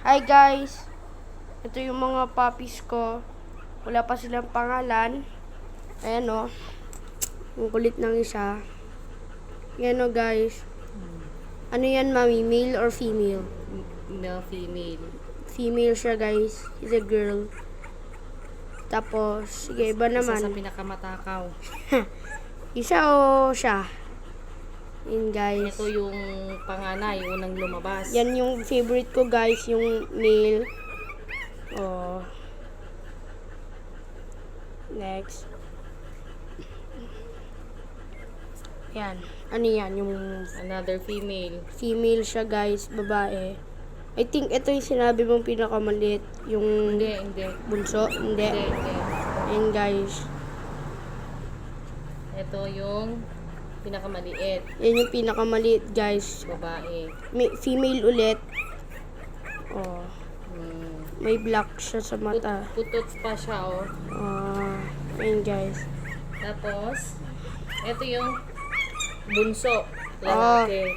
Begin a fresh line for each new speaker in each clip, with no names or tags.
Hi guys! Ito yung mga puppies ko. Wala pa silang pangalan. Ayan o. Ang kulit ng isa. Ayan o guys. Ano yan mami? Male or female?
Male, female.
Female siya guys. She's a girl. Tapos, sige iba
Isa sa
naman.
pinakamatakaw.
Isa o siya? Yan guys.
Ito yung panganay, unang lumabas.
Yan yung favorite ko guys. Yung male. Oh. Next. Yan. Ano yan? Yung
Another female.
female siya guys. Babae. I think ito yung sinabi mong pinakamaliit. Yung
Hindi.
bunso. Hindi.
Hindi.
Yan guys.
Ito yung pinakamaliit.
Yan yung pinakamaliit guys.
Babae.
Female ulit. Oh.
Hmm.
May black siya sa mata.
Putot pa siya, oh.
Yan guys.
Tapos, ito yung bunso. Lalaki.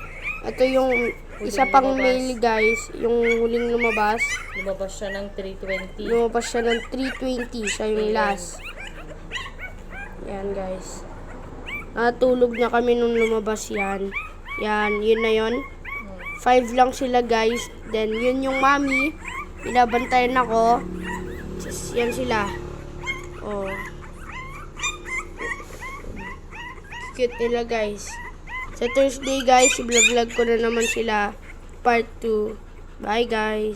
Ito yung isa
Huling
pang
lumabas.
male guys. Yung huling lumabas.
Lumabas siya ng 320.
Lumabas siya ng 320. Siya yung
Ayan.
last. Yan guys. Natulog na kami nung lumabas yan. Yan. Yun na yun. 5 lang sila guys. Then yun yung mami. Binabantayan ako. Yan sila. Oh. Cute nila guys. Sa Thursday guys, i-vlog ko na naman sila. Part 2. Bye guys.